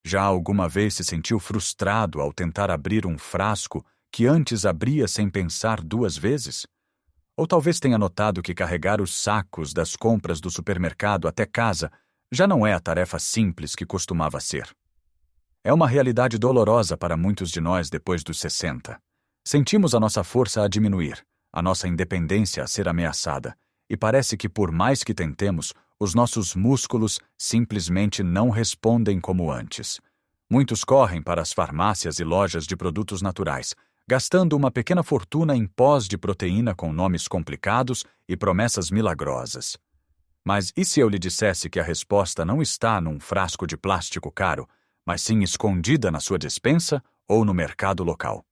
Já alguma vez se sentiu frustrado ao tentar abrir um frasco que antes abria sem pensar duas vezes? Ou talvez tenha notado que carregar os sacos das compras do supermercado até casa já não é a tarefa simples que costumava ser. É uma realidade dolorosa para muitos de nós depois dos 60. Sentimos a nossa força a diminuir, a nossa independência a ser ameaçada, e parece que por mais que tentemos, os nossos músculos simplesmente não respondem como antes. Muitos correm para as farmácias e lojas de produtos naturais, gastando uma pequena fortuna em pós de proteína com nomes complicados e promessas milagrosas. Mas e se eu lhe dissesse que a resposta não está num frasco de plástico caro, mas sim escondida na sua despensa ou no mercado local?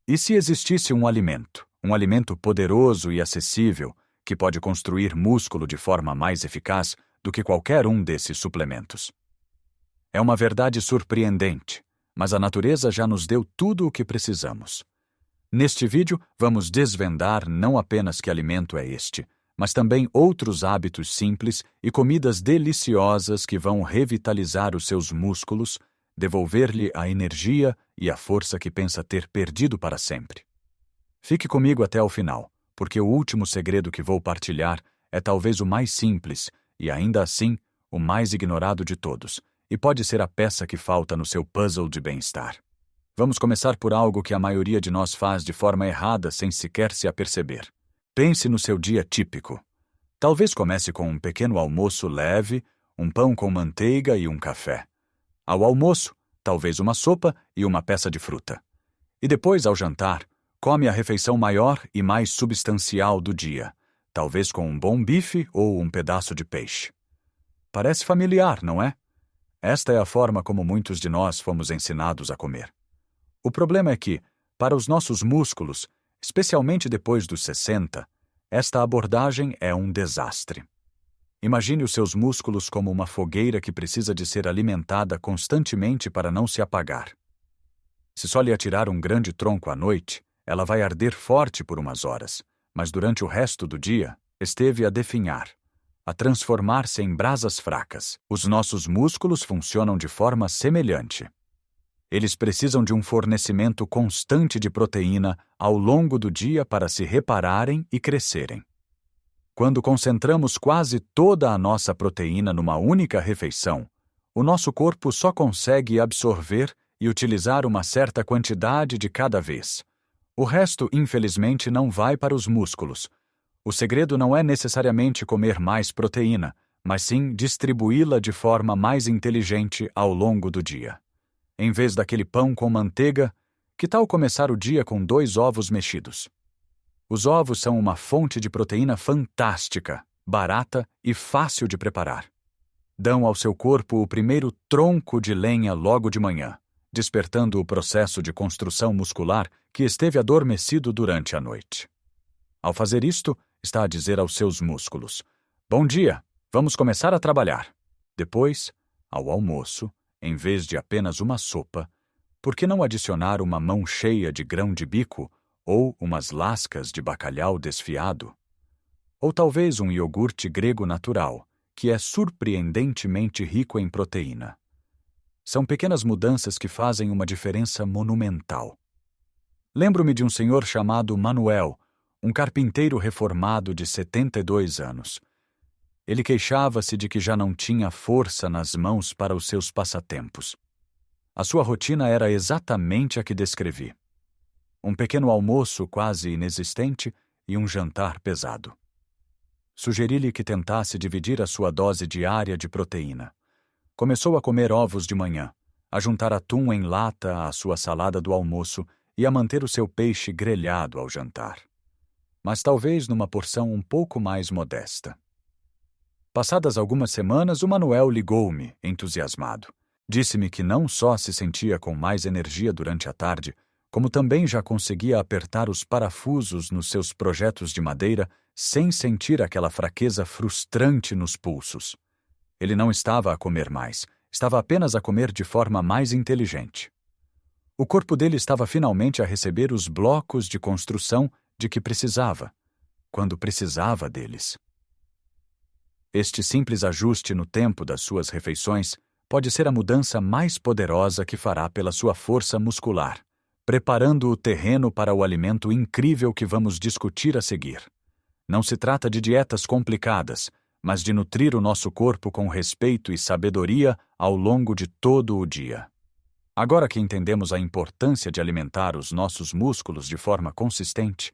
E se existisse um alimento poderoso e acessível, que pode construir músculo de forma mais eficaz do que qualquer um desses suplementos? É uma verdade surpreendente, mas a natureza já nos deu tudo o que precisamos. Neste vídeo, vamos desvendar não apenas que alimento é este, mas também outros hábitos simples e comidas deliciosas que vão revitalizar os seus músculos, devolver-lhe a energia e a força que pensa ter perdido para sempre. Fique comigo até o final, porque o último segredo que vou partilhar é talvez o mais simples e, ainda assim, o mais ignorado de todos, e pode ser a peça que falta no seu puzzle de bem-estar. Vamos começar por algo que a maioria de nós faz de forma errada sem sequer se aperceber. Pense no seu dia típico. Talvez comece com um pequeno almoço leve, um pão com manteiga e um café. Ao almoço, talvez uma sopa e uma peça de fruta. E depois, ao jantar, come a refeição maior e mais substancial do dia, talvez com um bom bife ou um pedaço de peixe. Parece familiar, não é? Esta é a forma como muitos de nós fomos ensinados a comer. O problema é que, para os nossos músculos, especialmente depois dos 60, esta abordagem é um desastre. Imagine os seus músculos como uma fogueira que precisa de ser alimentada constantemente para não se apagar. Se só lhe atirar um grande tronco à noite, ela vai arder forte por umas horas, mas durante o resto do dia, esteve a definhar, a transformar-se em brasas fracas. Os nossos músculos funcionam de forma semelhante. Eles precisam de um fornecimento constante de proteína ao longo do dia para se repararem e crescerem. Quando concentramos quase toda a nossa proteína numa única refeição, o nosso corpo só consegue absorver e utilizar uma certa quantidade de cada vez. O resto, infelizmente, não vai para os músculos. O segredo não é necessariamente comer mais proteína, mas sim distribuí-la de forma mais inteligente ao longo do dia. Em vez daquele pão com manteiga, que tal começar o dia com 2 ovos mexidos? Os ovos são uma fonte de proteína fantástica, barata e fácil de preparar. Dão ao seu corpo o primeiro tronco de lenha logo de manhã, despertando o processo de construção muscular que esteve adormecido durante a noite. Ao fazer isto, está a dizer aos seus músculos: "Bom dia, vamos começar a trabalhar." Depois, ao almoço, em vez de apenas uma sopa, por que não adicionar uma mão cheia de grão de bico ou umas lascas de bacalhau desfiado? Ou talvez um iogurte grego natural, que é surpreendentemente rico em proteína. São pequenas mudanças que fazem uma diferença monumental. Lembro-me de um senhor chamado Manuel, um carpinteiro reformado de 72 anos. Ele queixava-se de que já não tinha força nas mãos para os seus passatempos. A sua rotina era exatamente a que descrevi. Um pequeno almoço quase inexistente e um jantar pesado. Sugeri-lhe que tentasse dividir a sua dose diária de proteína. Começou a comer ovos de manhã, a juntar atum em lata à sua salada do almoço e a manter o seu peixe grelhado ao jantar. Mas talvez numa porção um pouco mais modesta. Passadas algumas semanas, o Manuel ligou-me, entusiasmado. Disse-me que não só se sentia com mais energia durante a tarde, como também já conseguia apertar os parafusos nos seus projetos de madeira sem sentir aquela fraqueza frustrante nos pulsos. Ele não estava a comer mais, estava apenas a comer de forma mais inteligente. O corpo dele estava finalmente a receber os blocos de construção de que precisava, quando precisava deles. Este simples ajuste no tempo das suas refeições pode ser a mudança mais poderosa que fará pela sua força muscular, preparando o terreno para o alimento incrível que vamos discutir a seguir. Não se trata de dietas complicadas, mas de nutrir o nosso corpo com respeito e sabedoria ao longo de todo o dia. Agora que entendemos a importância de alimentar os nossos músculos de forma consistente,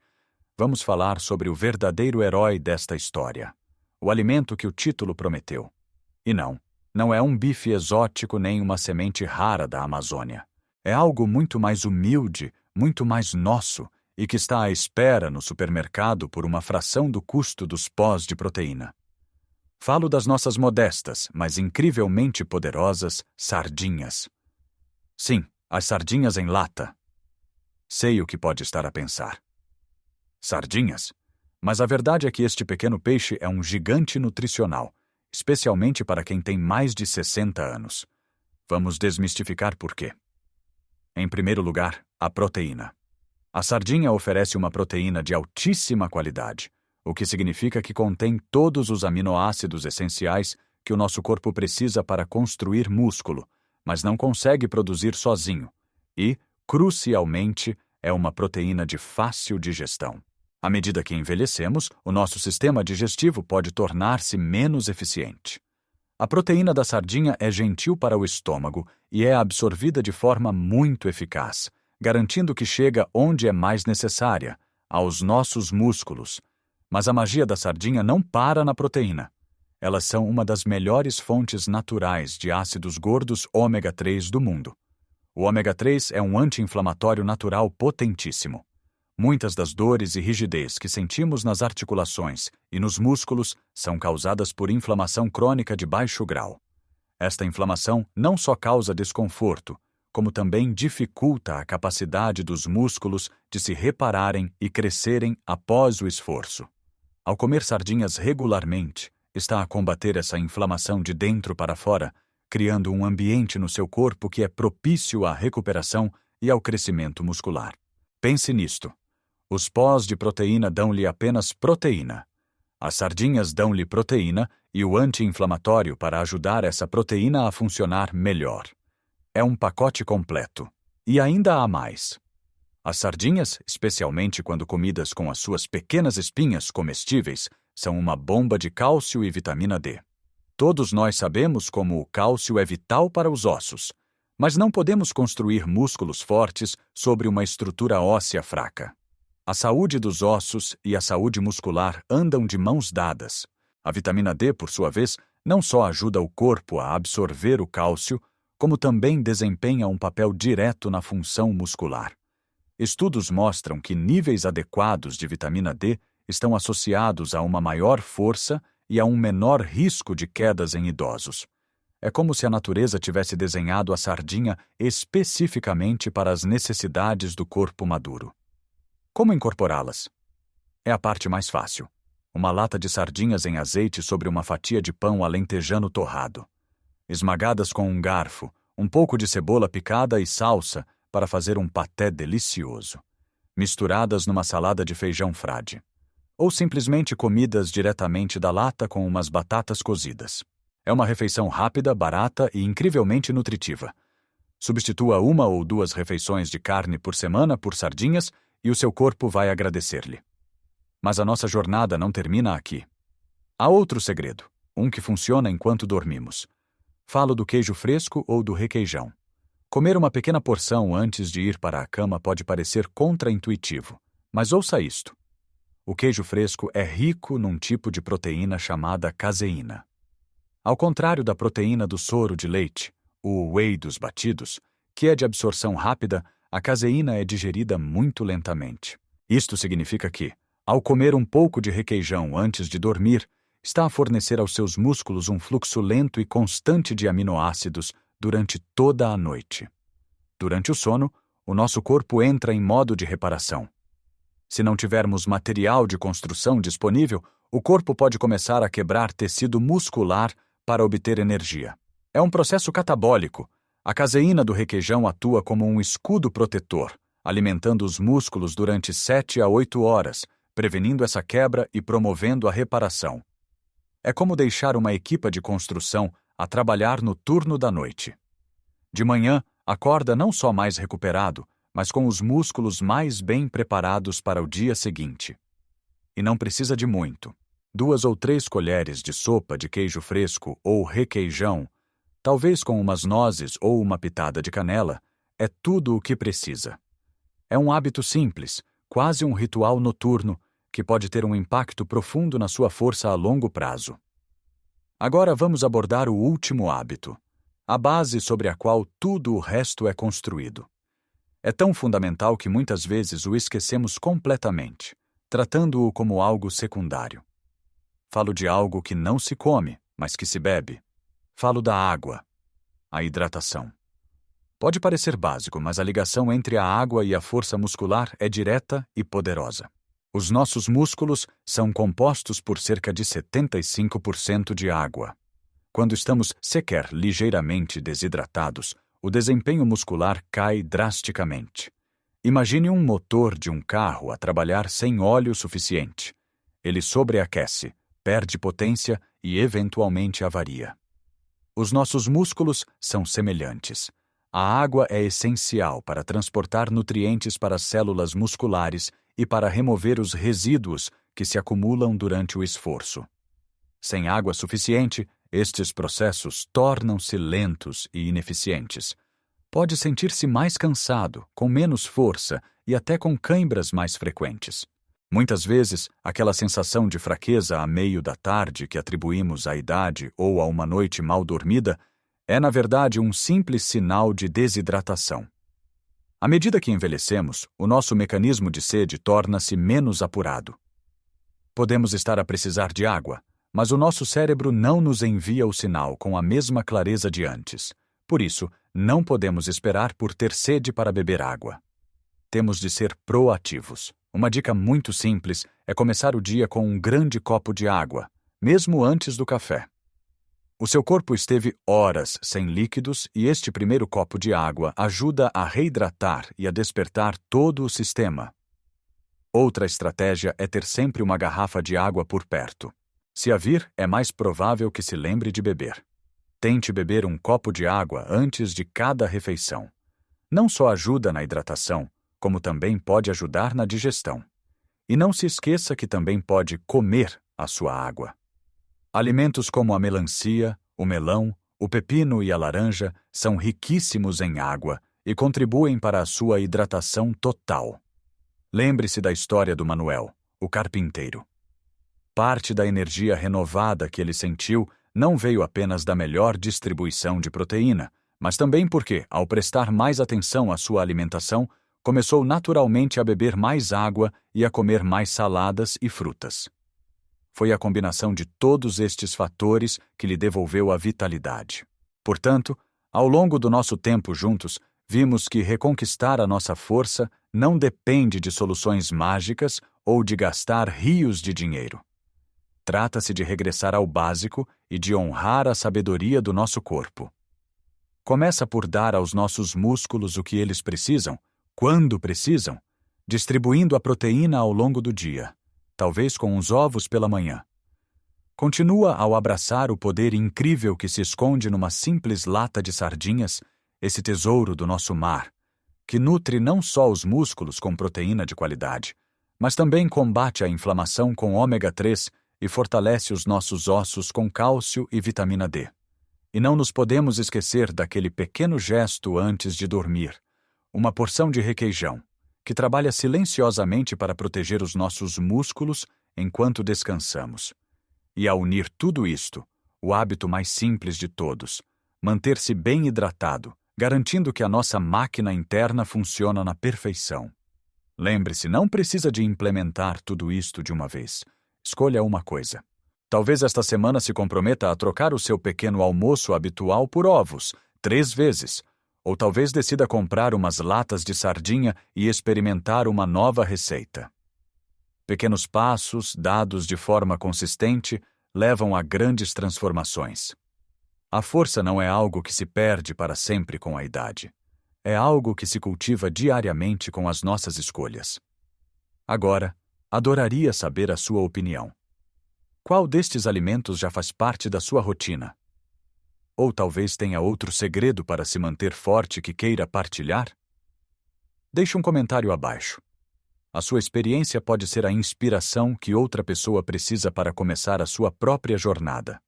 vamos falar sobre o verdadeiro herói desta história, o alimento que o título prometeu. E não é um bife exótico nem uma semente rara da Amazônia. É algo muito mais humilde, muito mais nosso, e que está à espera no supermercado por uma fração do custo dos pós de proteína. Falo das nossas modestas, mas incrivelmente poderosas sardinhas. Sim, as sardinhas em lata. Sei o que pode estar a pensar. Sardinhas? Mas a verdade é que este pequeno peixe é um gigante nutricional, especialmente para quem tem mais de 60 anos. Vamos desmistificar por quê. Em primeiro lugar, a proteína. A sardinha oferece uma proteína de altíssima qualidade, o que significa que contém todos os aminoácidos essenciais que o nosso corpo precisa para construir músculo, mas não consegue produzir sozinho, e, crucialmente, é uma proteína de fácil digestão. À medida que envelhecemos, o nosso sistema digestivo pode tornar-se menos eficiente. A proteína da sardinha é gentil para o estômago e é absorvida de forma muito eficaz, garantindo que chega onde é mais necessária, aos nossos músculos. Mas a magia da sardinha não para na proteína. Elas são uma das melhores fontes naturais de ácidos gordos ômega 3 do mundo. O ômega 3 é um anti-inflamatório natural potentíssimo. Muitas das dores e rigidez que sentimos nas articulações e nos músculos são causadas por inflamação crônica de baixo grau. Esta inflamação não só causa desconforto, como também dificulta a capacidade dos músculos de se repararem e crescerem após o esforço. Ao comer sardinhas regularmente, está a combater essa inflamação de dentro para fora, criando um ambiente no seu corpo que é propício à recuperação e ao crescimento muscular. Pense nisto. Os pós de proteína dão-lhe apenas proteína. As sardinhas dão-lhe proteína e o anti-inflamatório para ajudar essa proteína a funcionar melhor. É um pacote completo. E ainda há mais. As sardinhas, especialmente quando comidas com as suas pequenas espinhas comestíveis, são uma bomba de cálcio e vitamina D. Todos nós sabemos como o cálcio é vital para os ossos, mas não podemos construir músculos fortes sobre uma estrutura óssea fraca. A saúde dos ossos e a saúde muscular andam de mãos dadas. A vitamina D, por sua vez, não só ajuda o corpo a absorver o cálcio, como também desempenha um papel direto na função muscular. Estudos mostram que níveis adequados de vitamina D estão associados a uma maior força e a um menor risco de quedas em idosos. É como se a natureza tivesse desenhado a sardinha especificamente para as necessidades do corpo maduro. Como incorporá-las? É a parte mais fácil. Uma lata de sardinhas em azeite sobre uma fatia de pão alentejano torrado. Esmagadas com um garfo, um pouco de cebola picada e salsa para fazer um paté delicioso. Misturadas numa salada de feijão frade. Ou simplesmente comidas diretamente da lata com umas batatas cozidas. É uma refeição rápida, barata e incrivelmente nutritiva. Substitua 1 ou 2 refeições de carne por semana por sardinhas e o seu corpo vai agradecer-lhe. Mas a nossa jornada não termina aqui. Há outro segredo, um que funciona enquanto dormimos. Falo do queijo fresco ou do requeijão. Comer uma pequena porção antes de ir para a cama pode parecer contraintuitivo, mas ouça isto. O queijo fresco é rico num tipo de proteína chamada caseína. Ao contrário da proteína do soro de leite, o whey dos batidos, que é de absorção rápida, a caseína é digerida muito lentamente. Isto significa que, ao comer um pouco de requeijão antes de dormir, está a fornecer aos seus músculos um fluxo lento e constante de aminoácidos durante toda a noite. Durante o sono, o nosso corpo entra em modo de reparação. Se não tivermos material de construção disponível, o corpo pode começar a quebrar tecido muscular para obter energia. É um processo catabólico. A caseína do requeijão atua como um escudo protetor, alimentando os músculos durante 7 a 8 horas, prevenindo essa quebra e promovendo a reparação. É como deixar uma equipa de construção a trabalhar no turno da noite. De manhã, acorda não só mais recuperado, mas com os músculos mais bem preparados para o dia seguinte. E não precisa de muito. 2 ou 3 colheres de sopa de queijo fresco ou requeijão, talvez com umas nozes ou uma pitada de canela, é tudo o que precisa. É um hábito simples, quase um ritual noturno, que pode ter um impacto profundo na sua força a longo prazo. Agora vamos abordar o último hábito, a base sobre a qual tudo o resto é construído. É tão fundamental que muitas vezes o esquecemos completamente, tratando-o como algo secundário. Falo de algo que não se come, mas que se bebe. Falo da água, a hidratação. Pode parecer básico, mas a ligação entre a água e a força muscular é direta e poderosa. Os nossos músculos são compostos por cerca de 75% de água. Quando estamos sequer ligeiramente desidratados, o desempenho muscular cai drasticamente. Imagine um motor de um carro a trabalhar sem óleo suficiente. Ele sobreaquece, perde potência e eventualmente avaria. Os nossos músculos são semelhantes. A água é essencial para transportar nutrientes para as células musculares e para remover os resíduos que se acumulam durante o esforço. Sem água suficiente, estes processos tornam-se lentos e ineficientes. Pode sentir-se mais cansado, com menos força e até com cãibras mais frequentes. Muitas vezes, aquela sensação de fraqueza a meio da tarde que atribuímos à idade ou a uma noite mal dormida é, na verdade, um simples sinal de desidratação. À medida que envelhecemos, o nosso mecanismo de sede torna-se menos apurado. Podemos estar a precisar de água, mas o nosso cérebro não nos envia o sinal com a mesma clareza de antes. Por isso, não podemos esperar por ter sede para beber água. Temos de ser proativos. Uma dica muito simples é começar o dia com um grande copo de água, mesmo antes do café. O seu corpo esteve horas sem líquidos e este primeiro copo de água ajuda a reidratar e a despertar todo o sistema. Outra estratégia é ter sempre uma garrafa de água por perto. Se a vir, é mais provável que se lembre de beber. Tente beber um copo de água antes de cada refeição. Não só ajuda na hidratação, como também pode ajudar na digestão. E não se esqueça que também pode comer a sua água. Alimentos como a melancia, o melão, o pepino e a laranja são riquíssimos em água e contribuem para a sua hidratação total. Lembre-se da história do Manuel, o carpinteiro. Parte da energia renovada que ele sentiu não veio apenas da melhor distribuição de proteína, mas também porque, ao prestar mais atenção à sua alimentação, começou naturalmente a beber mais água e a comer mais saladas e frutas. Foi a combinação de todos estes fatores que lhe devolveu a vitalidade. Portanto, ao longo do nosso tempo juntos, vimos que reconquistar a nossa força não depende de soluções mágicas ou de gastar rios de dinheiro. Trata-se de regressar ao básico e de honrar a sabedoria do nosso corpo. Começa por dar aos nossos músculos o que eles precisam, quando precisam, distribuindo a proteína ao longo do dia, talvez com uns ovos pela manhã. Continua ao abraçar o poder incrível que se esconde numa simples lata de sardinhas, esse tesouro do nosso mar, que nutre não só os músculos com proteína de qualidade, mas também combate a inflamação com ômega 3 e fortalece os nossos ossos com cálcio e vitamina D. E não nos podemos esquecer daquele pequeno gesto antes de dormir, uma porção de requeijão, que trabalha silenciosamente para proteger os nossos músculos enquanto descansamos. E ao unir tudo isto, o hábito mais simples de todos, manter-se bem hidratado, garantindo que a nossa máquina interna funciona na perfeição. Lembre-se, não precisa de implementar tudo isto de uma vez. Escolha uma coisa. Talvez esta semana se comprometa a trocar o seu pequeno almoço habitual por ovos, 3 vezes. Ou talvez decida comprar umas latas de sardinha e experimentar uma nova receita. Pequenos passos, dados de forma consistente, levam a grandes transformações. A força não é algo que se perde para sempre com a idade. É algo que se cultiva diariamente com as nossas escolhas. Agora, adoraria saber a sua opinião. Qual destes alimentos já faz parte da sua rotina? Ou talvez tenha outro segredo para se manter forte que queira partilhar? Deixe um comentário abaixo. A sua experiência pode ser a inspiração que outra pessoa precisa para começar a sua própria jornada.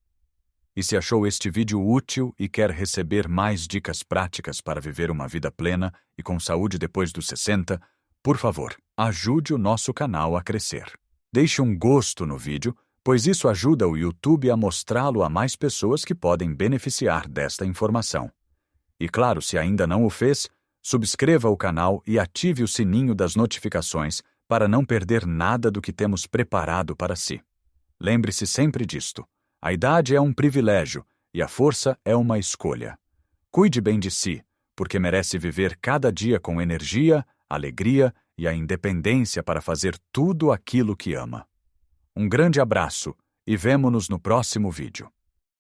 E se achou este vídeo útil e quer receber mais dicas práticas para viver uma vida plena e com saúde depois dos 60, por favor, ajude o nosso canal a crescer. Deixe um gosto no vídeo, pois isso ajuda o YouTube a mostrá-lo a mais pessoas que podem beneficiar desta informação. E claro, se ainda não o fez, subscreva o canal e ative o sininho das notificações para não perder nada do que temos preparado para si. Lembre-se sempre disto: a idade é um privilégio e a força é uma escolha. Cuide bem de si, porque merece viver cada dia com energia, alegria e a independência para fazer tudo aquilo que ama. Um grande abraço e vemo-nos no próximo vídeo.